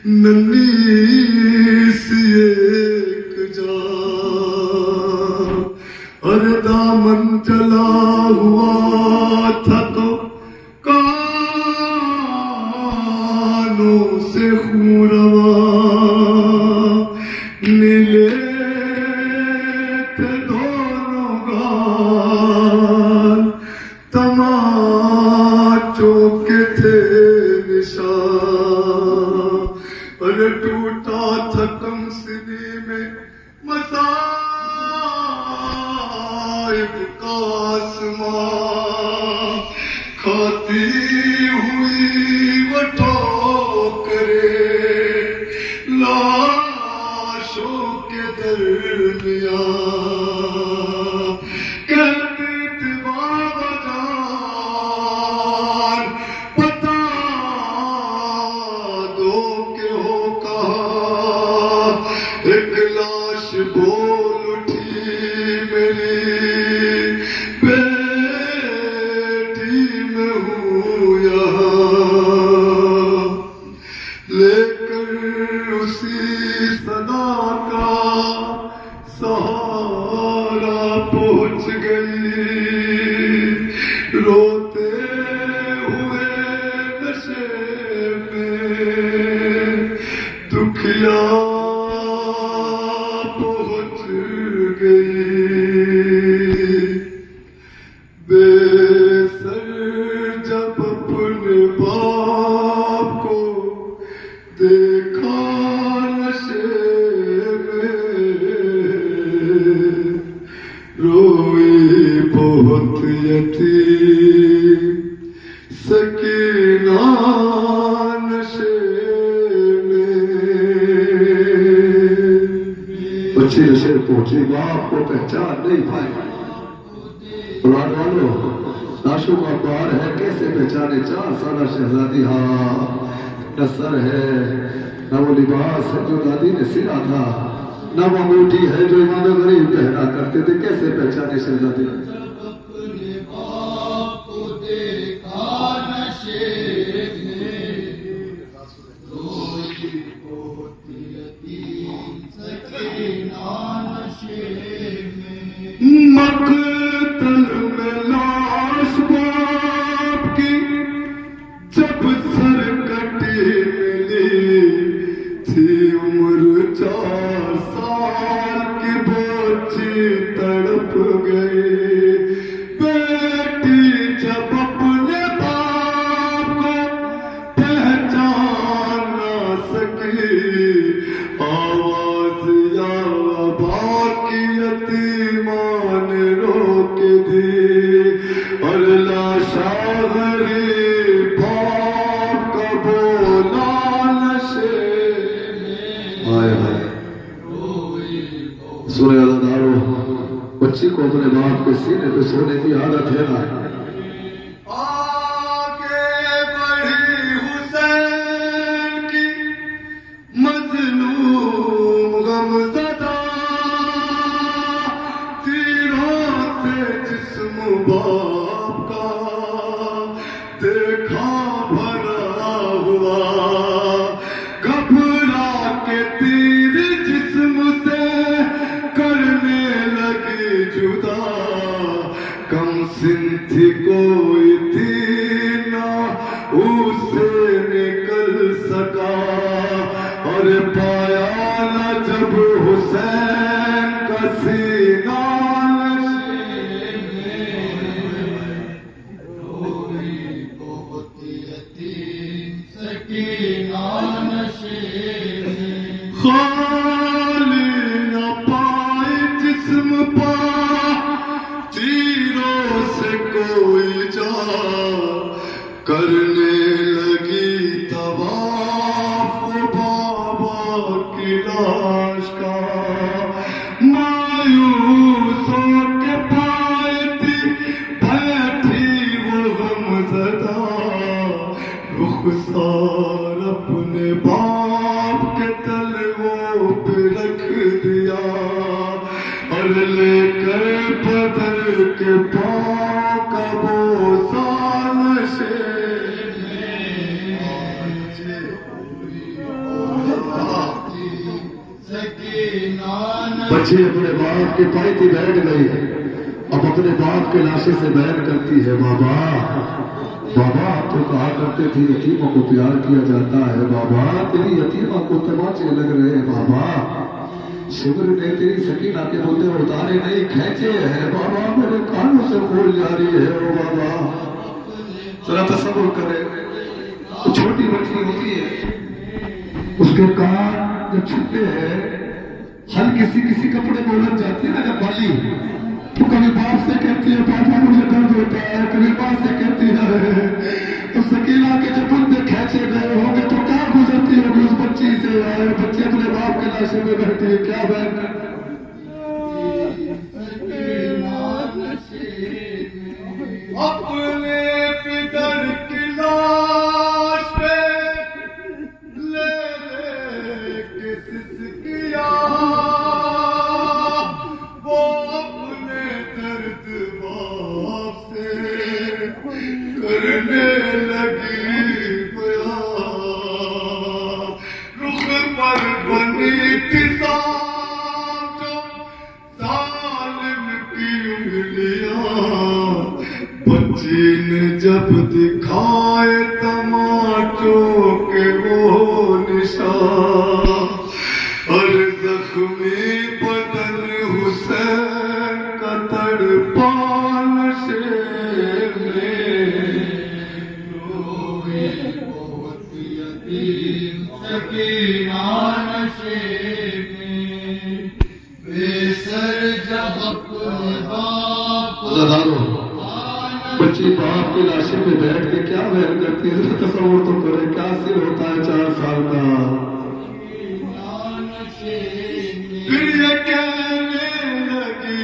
ننھی سی ایک جان اور دامن جلا ہوا تھا تو کانوں سے خون روا نیلے تھے دونوں گال تماچوں کے تھے نشان اور ٹوٹا تھا کم سنی میں مصائب کا آسمان کھاتی ہوئی وہ ٹھوکریں لاشوں کے درمیان کہتے تھے بابا جان بتا دو کہ ہو کہاں ایک لاش بول اٹھی میری بیٹی میں ہوں یہاں لے کر اسی صدا کا سہارا پہنچ گئی روتے ہوئے نشے میں دکھیا پہنچ گئی بے سر جب اپنے باپ کو دیکھا نشے میں روئی بہت یتیم سکینہ نشے میں بچی نشے پہنچی باپ کو پہچان نہیں پائی قرآن والوں لاشوں کا بار ہے کیسے پہچانے 4 سالہ شہزادی ہاں نہ سر ہے نہ وہ لباس ہے جو دادی نے سلا تھا نہ وہ انگوٹھی ہے جو امام غریب پہنا کرتے تھے کیسے پہچانے شہزادی اپنے باپ کو دیکھا نشے میں روئی بہت یتیم سکینہ نشے میں مقتل میں لاش باپ کی جب سر کٹی ملی تھی عمر 4 سال کی بچی تڑپ گئی بیٹی جب اپنے باپ کو پہچان نہ سکی آواز یا باقی یتیمان روک دی اور لاشا غریب باپ کا بولا نشے آئے آئے سنے عزادارو بچی کو اپنے باپ کے سینے پہ سونے کی عادت ہے نا آگے بڑھی حسین کی مظلوم غمزدہ تیروں سے جسم باپ کا دیکھا بھرا ہوا گھبرا کے تیر جسم سے کرنے لگی جدا کم سن تھی کوئی تھی نہ اسے نکل سکا اور پایا نہ جب حسین کا سینہ نشے میں روئی بہت یتیم سکینہ نشے میں خالی نہ پائے جسم پا تیروں سے کوئی جا کرنے لگی طواف بابا کی لاش کا مایوس ہو کے پائے تھی بیٹھی وہ غمزدہ رخسار اپنے باپ کے تلووں پہ رکھ دیا اور لے کر بدر کے پاؤں کا بوسہ نشے میں बच्ची अपने बाप के पाई थी बैठ गई, अब अपने बाप के लाशे से बयान करती है, बाबा बाबा तो कहा करते थे यतीमों को प्यार किया जाता है, बाबा तेरी यतीमा को तमाचे लग रहे हैं, बाबा शिवर ने तेरी सकीना के मुद्दे उतारे नहीं खींचे हैं, बाबा मेरे कानों से खोल जा रही है, ओ बाबा। जरा तसव्वुर करें, तो छोटी बच्ची होती है, उसके कान जब छूटे हैं, हल्की किसी कपड़े में उलझ जाती है ना जब बाली, तो कभी बाप से कहती है पापा मुझे दर्द होता है, कभी बाप से कहती है, तो सकीना के जब मुद्दे खींचे गए होंगे तो क्या गुजरती होगी उस बच्ची से, आए बच्चे अपने बाप के लाशे में बैठी है, क्या बहन अपने पितर की लाश पे ले के सिसकिया, वो अपने दर्द बाप से करने लगी बयां, रुख पर बनी थी जो जालिम की उंगलियां, बच्ची ने जब दिखाए तमाचों के वो निशान, और जख्मी बदन हुसैन का तड़पा नशे में, रोई बहुत यतीम सकीना नशे में, बेसर जब अपने बाप बच्ची बाप की लाशे पे बैठ के क्या बहन करती है, तस्वीर तो करे, क्या सिर होता है 4 साल का। फिर ये कहने लगी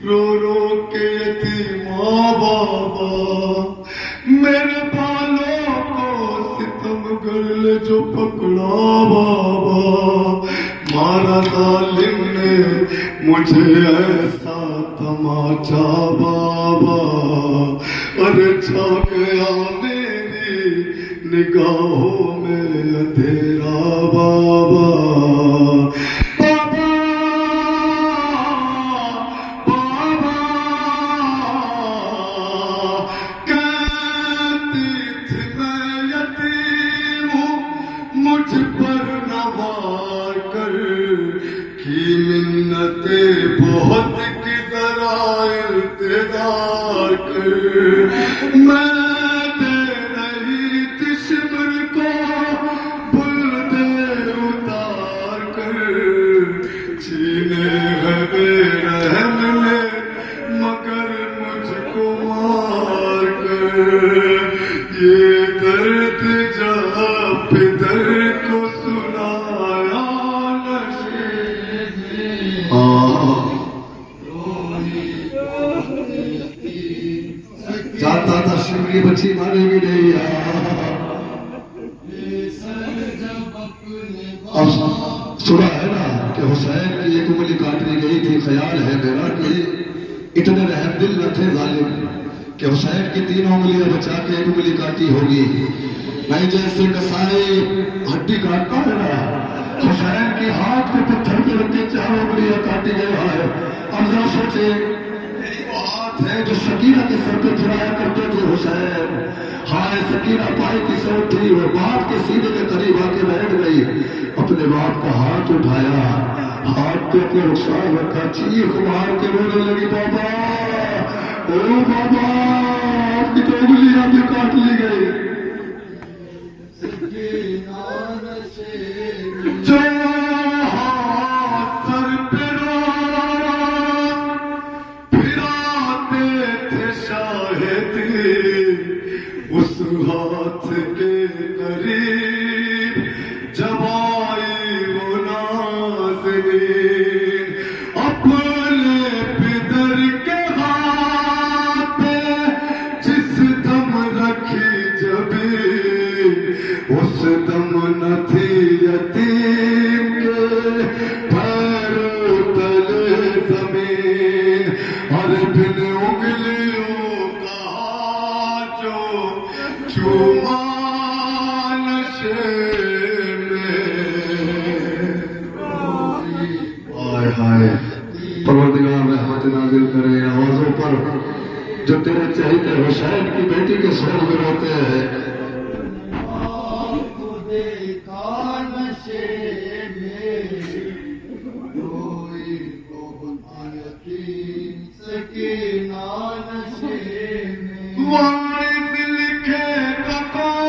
रो रो के यतीमा, बाबा मेरे बालों को सितमगर ले जो पकड़ा, बाबा मारा जालिम ने मुझे ऐसा तमाचा, बाबा अरे छा गया मेरी निगाहों में अंधेरा, बाबा बाबा बाबा कहती थी मैं यतीम हूँ, मुझ पर नवार कर की मिन्नते बहुत की जरा इंतजार कर, मैं दे रही थी शिमर को बुलंद उतार कर, छीने है बेरहम ने मगर मुझको मार कर, ये दर्द जब पितर को सुनाया नशे में, जानता था शिमरी बच्ची मानेगी नहीं। अब सुना है ना कि हुसैन की एक उंगली काटनी गई थी, ख्याल है मेरा कि इतने रहम दिल न थे जालिम कि हुसैन की 3 उंगलियां बचा के एक उंगली काटी होगी, नहीं जैसे कसाई हड्डी काटता है ना, हुसैन के हाथ को पत्थर पे रख के 4 उंगलियां काटी गई है। अब जरा सोचे वो हाथ है जो सकीना के सर पे फिराया करते थे हुसैन, हाय सकीना पाई की सर थी, वो बाप के सीने के करीब आके बैठ गई, अपने बाप का हाथ उठाया, हाथ पे अपने रुखसार रखा, चीख मार के रोने लगी, बाबा ओ बाबा आपकी तो उंगलियां भी काट ली गई। जो हाथ सर पे फिराते थे शायद उस हाथ के करीब जब आई वो नाज़नीन, अपने पितर के हाथ पे जिस दम रखी जबी, उस दम न थी यतीम के पैरों तले जमीन, और बिन उंगलियों का जो चूमा नशे में, हाय हाय جو تیرے چہتے حسین کی بیٹی کے سوگ میں روتے ہیں. آپ کو دیکھا نشے میں روئی بہت یتیم سکینہ نشے میں. وائز لکھے کفان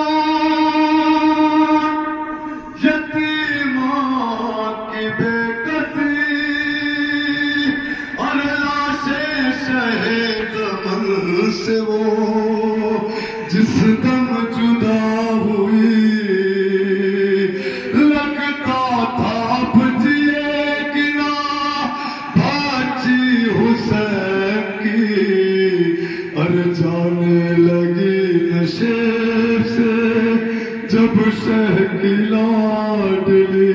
یتیماں کی بے کسی اور لاشیں شہ زمن سے وہ جس دم جدا ہوئی لگتا تھا بجیے گنا بھاچی حسین کی اور جانے لگی نشے سے جب شہ کی لاڈلی